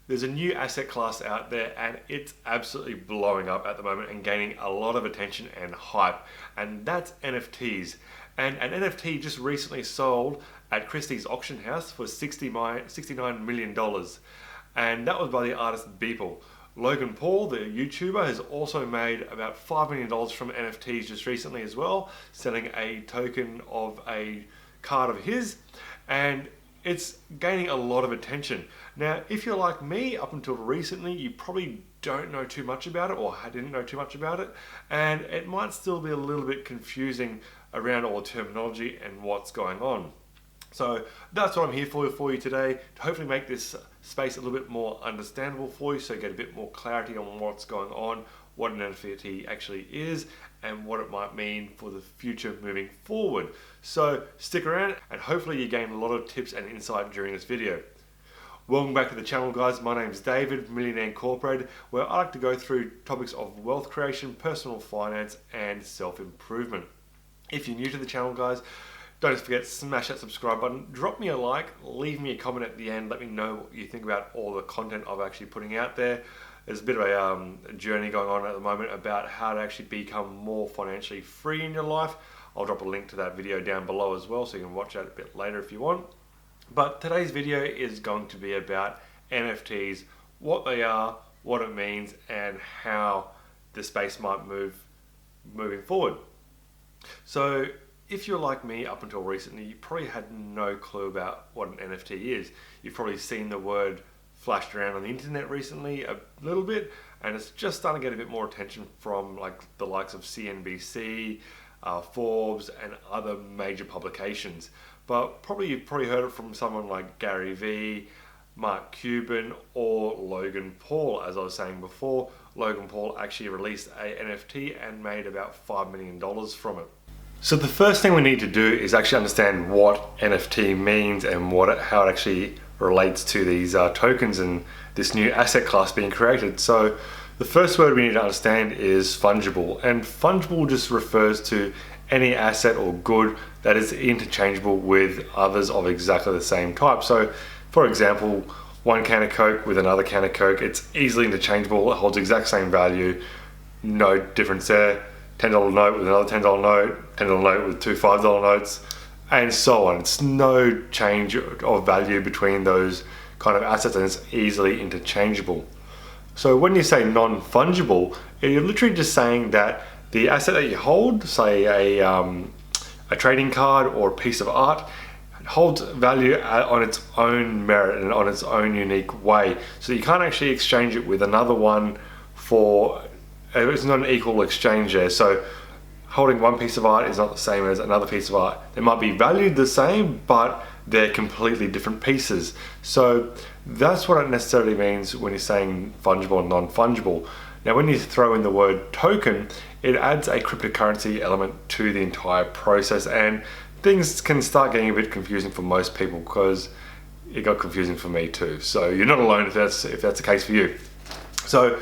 There's a new asset class out there and it's absolutely blowing up at the moment and gaining a lot of attention and hype, and that's NFTs. And an NFT just recently sold at Christie's auction house for $69 million. And that was by the artist Beeple. Logan Paul, the YouTuber, has also made about $5 million from NFTs just recently as well, selling a token of a card of his, and it's gaining a lot of attention. Now, if you're like me, up until recently, you probably don't know too much about it or didn't know too much about it, and it might still be a little bit confusing around all the terminology and what's going on. So that's what I'm here for you today, to hopefully make this space a little bit more understandable for you, so you get a bit more clarity on what's going on, what an NFT actually is, and what it might mean for the future moving forward. So stick around and hopefully you gain a lot of tips and insight during this video. Welcome back to the channel, guys. My name's David, Millionaire Incorporated, where I like to go through topics of wealth creation, personal finance, and self-improvement. If you're new to the channel, guys, don't forget to smash that subscribe button, drop me a like, leave me a comment at the end, let me know what you think about all the content I'm actually putting out there. There's a bit of a journey going on at the moment about how to actually become more financially free in your life. I'll drop a link to that video down below as well, so you can watch that a bit later if you want. But today's video is going to be about NFTs, what they are, what it means, and how the space might moving forward. So if you're like me up until recently, you probably had no clue about what an NFT is. You've probably seen the word flashed around on the internet recently a little bit, and it's just starting to get a bit more attention from like the likes of CNBC, Forbes, and other major publications. But you've heard it from someone like Gary Vee, Mark Cuban, or Logan Paul. As I was saying before, Logan Paul actually released a NFT and made about $5 million from it. So the first thing we need to do is actually understand what NFT means and how it actually relates to these tokens and this new asset class being created. So the first word we need to understand is fungible, and fungible just refers to any asset or good that is interchangeable with others of exactly the same type. So for example, one can of Coke with another can of Coke, it's easily interchangeable, it holds the exact same value, no difference there. $10 note with another $10 note, $10 note with two $5 notes, and so on. It's no change of value between those kind of assets, and it's easily interchangeable. So when you say non-fungible, you're literally just saying that the asset that you hold, say a trading card or a piece of art, holds value on its own merit and on its own unique way. So you can't actually exchange it with another one for, it's not an equal exchange there. So holding one piece of art is not the same as another piece of art. They might be valued the same, but they're completely different pieces. So that's what it necessarily means when you're saying fungible and non-fungible. Now, when you throw in the word token, it adds a cryptocurrency element to the entire process, and things can start getting a bit confusing for most people, because it got confusing for me too. So you're not alone if that's the case for you. So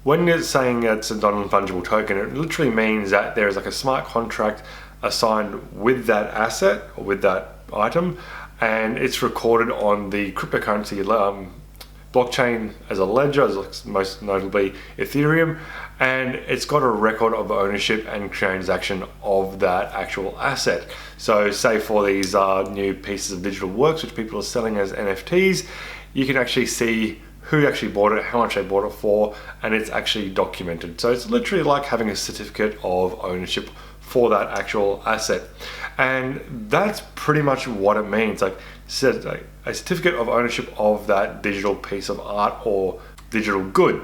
when you're saying it's a non-fungible token, it literally means that there is like a smart contract assigned with that asset or with that item, and it's recorded on the cryptocurrency blockchain as a ledger, as most notably Ethereum, and it's got a record of ownership and transaction of that actual asset. So say for these new pieces of digital works which people are selling as NFTs, you can actually see who actually bought it, how much they bought it for, and it's actually documented. So it's literally like having a certificate of ownership for that actual asset. And that's pretty much what it means. Like a certificate of ownership of that digital piece of art or digital good.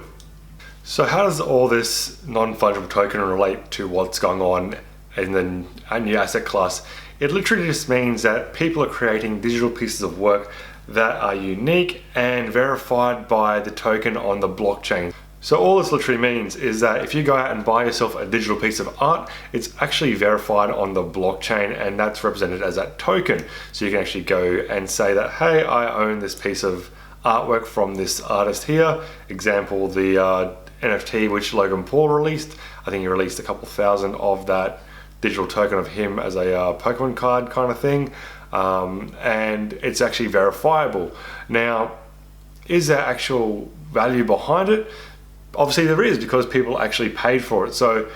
So how does all this non-fungible token relate to what's going on in the new asset class? It literally just means that people are creating digital pieces of work that are unique and verified by the token on the blockchain. So all this literally means is that if you go out and buy yourself a digital piece of art, it's actually verified on the blockchain, and that's represented as that token. So you can actually go and say that, hey, I own this piece of artwork from this artist here. Example, the NFT which Logan Paul released. I think he released a couple thousand of that digital token of him as a Pokemon card kind of thing. And it's actually verifiable. Now, is there actual value behind it? Obviously there is, because people actually paid for it. So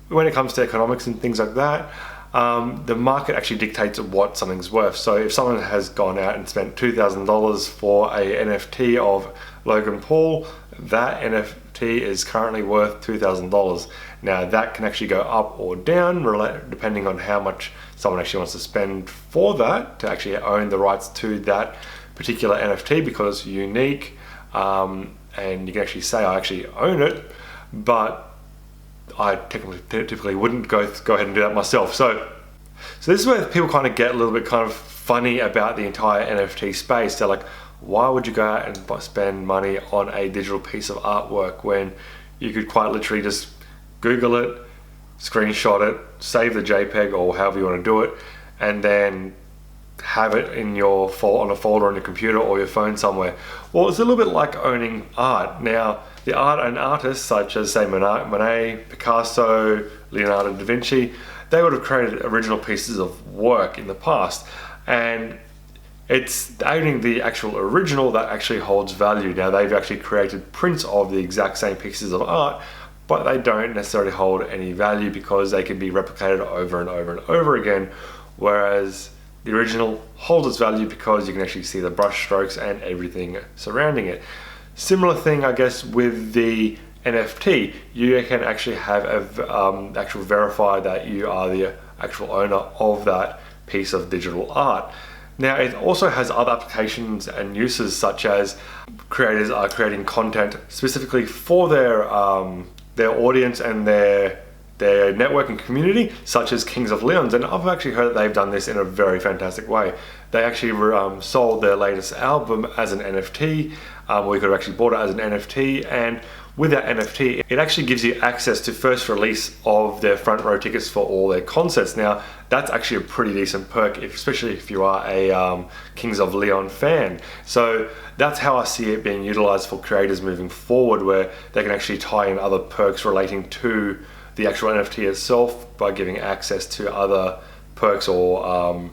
when it comes to economics and things like that, the market actually dictates what something's worth. So if someone has gone out and spent $2,000 for a NFT of Logan Paul, that NFT is currently worth $2,000. Now that can actually go up or down depending on how much someone actually wants to spend for that, to actually own the rights to that particular NFT, because it's unique, and you can actually say I actually own it, but I typically wouldn't go ahead and do that myself. So this is where people kind of get a little bit kind of funny about the entire NFT space. They're like, why would you go out and spend money on a digital piece of artwork when you could quite literally just Google it, screenshot it, save the JPEG or however you want to do it, and then have it in your on a folder on your computer or your phone somewhere. Well, it's a little bit like owning art. Now, the art and artists such as, say, Monet, Picasso, Leonardo da Vinci, they would have created original pieces of work in the past, and it's owning the actual original that actually holds value. Now, they've actually created prints of the exact same pieces of art, but they don't necessarily hold any value because they can be replicated over and over and over again, whereas the original holds its value because you can actually see the brush strokes and everything surrounding it. Similar thing, I guess, with the NFT. You can actually have actual verify that you are the actual owner of that piece of digital art. Now, it also has other applications and uses, such as creators are creating content specifically for their audience and their networking community, such as Kings of Leons. And I've actually heard that they've done this in a very fantastic way. They actually sold their latest album as an NFT, or you could have actually bought it as an NFT, and with that NFT, it actually gives you access to first release of their front row tickets for all their concerts. Now, that's actually a pretty decent perk, especially if you are a Kings of Leon fan. So that's how I see it being utilized for creators moving forward, where they can actually tie in other perks relating to the actual NFT itself by giving access to other perks or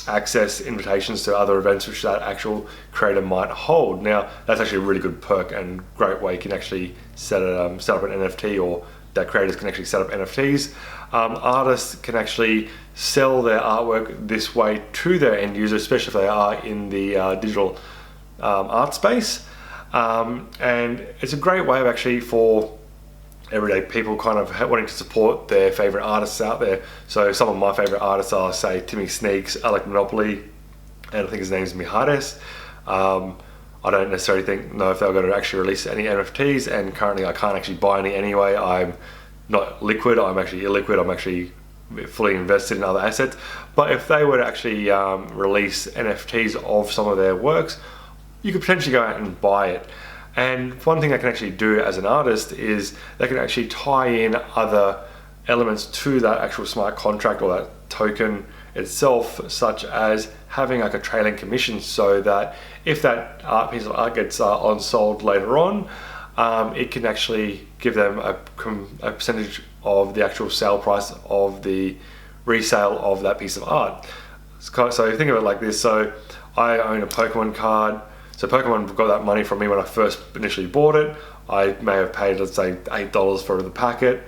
access invitations to other events which that actual creator might hold. Now, that's actually a really good perk and great way you can actually set up an NFT, or that creators can actually set up NFTs. Artists can actually sell their artwork this way to their end user, especially if they are in the digital art space. And it's a great way of actually for everyday people kind of wanting to support their favorite artists out there. So some of my favorite artists are, say, Timmy Sneaks, Alec Monopoly, and I think his name is Mijares. I don't necessarily know if they're going to actually release any NFTs, and currently I can't actually buy any anyway. I'm not liquid, I'm actually illiquid, I'm actually fully invested in other assets. But if they were to actually release NFTs of some of their works, you could potentially go out and buy it. And one thing they can actually do as an artist is they can actually tie in other elements to that actual smart contract or that token itself, such as having like a trailing commission, so that if that piece of art gets on sold later on, it can actually give them a percentage of the actual sale price of the resale of that piece of art. So think of it like this. So I own a Pokemon card. So Pokemon got that money from me when I first initially bought it. I may have paid, let's say, $8 for the packet.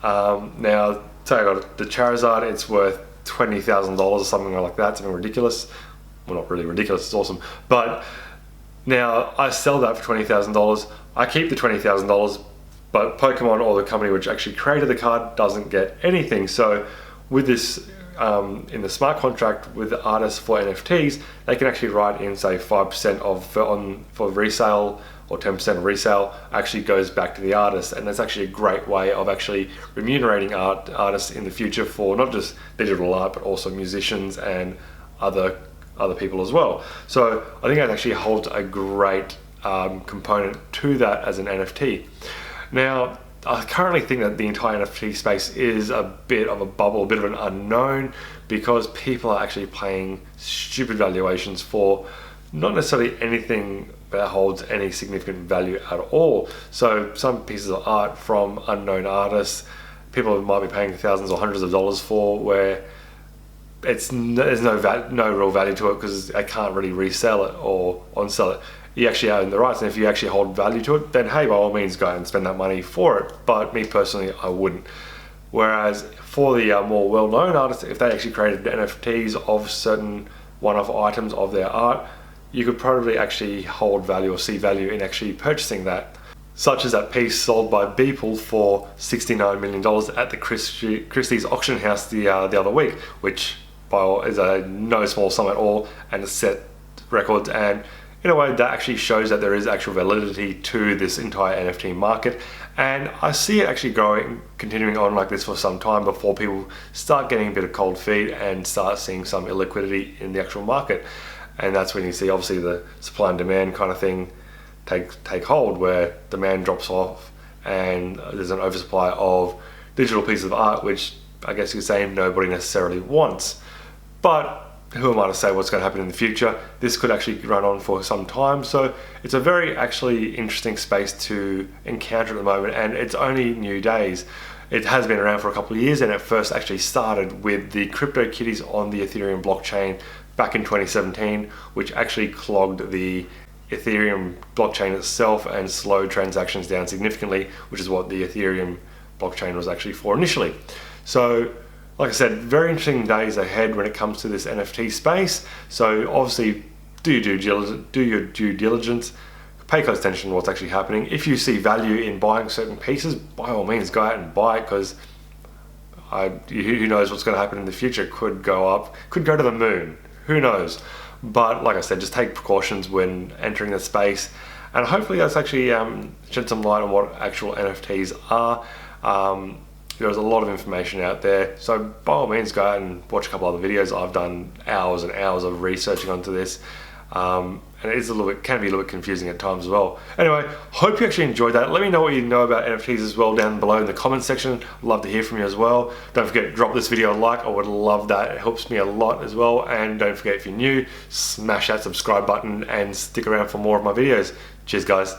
Now, say I got the Charizard, it's worth $20,000 or something like that, something ridiculous. Well, not really ridiculous, it's awesome. But now I sell that for $20,000. I keep the $20,000, but Pokemon, or the company which actually created the card, doesn't get anything. So with this, in the smart contract with the artists for NFTs, they can actually write in, say, 5% for resale, or 10% of resale actually goes back to the artist. And that's actually a great way of actually remunerating artists in the future for not just digital art, but also musicians and other people as well. So I think that actually holds a great component to that as an NFT. Now, I currently think that the entire NFT space is a bit of a bubble, a bit of an unknown, because people are actually paying stupid valuations for not necessarily anything that holds any significant value at all. So some pieces of art from unknown artists, people might be paying thousands or hundreds of dollars for, where there's no real value to it because they can't really resell it or on-sell it. you actually own the rights, and if you actually hold value to it, then hey, by all means go out and spend that money for it. But me personally, I wouldn't. Whereas for the more well-known artists, if they actually created NFTs of certain one-off items of their art, you could probably actually hold value or see value in actually purchasing that. Such as that piece sold by Beeple for $69 million at the Christie's auction house the other week, which is a no small sum at all, and set records. And in a way, that actually shows that there is actual validity to this entire NFT market. And I see it actually continuing on like this for some time before people start getting a bit of cold feet and start seeing some illiquidity in the actual market. And that's when you see obviously the supply and demand kind of thing take hold, where demand drops off and there's an oversupply of digital pieces of art, which I guess you could say nobody necessarily wants. But who am I to say what's going to happen in the future? This could actually run on for some time, so it's a very actually interesting space to encounter at the moment, and it's only new days. It has been around for a couple of years, and it first actually started with the CryptoKitties on the Ethereum blockchain back in 2017, which actually clogged the Ethereum blockchain itself and slowed transactions down significantly, which is what the Ethereum blockchain was actually for initially. So like I said, very interesting days ahead when it comes to this NFT space. So obviously do your due diligence, pay close attention to what's actually happening. If you see value in buying certain pieces, by all means go out and buy it, because who knows what's going to happen in the future. Could go up, could go to the moon, who knows. But like I said, just take precautions when entering the space, and hopefully that's actually shed some light on what actual NFTs are. There's a lot of information out there, so by all means go out and watch a couple other videos. I've done hours and hours of researching onto this, and it is can be a little bit confusing at times as well. Anyway, hope you actually enjoyed that. Let me know what you know about NFTs as well down below in the comments section. I'd love to hear from you as well. Don't forget, drop this video a like. I would love that. It helps me a lot as well. And don't forget, if you're new, smash that subscribe button and stick around for more of my videos. Cheers, guys.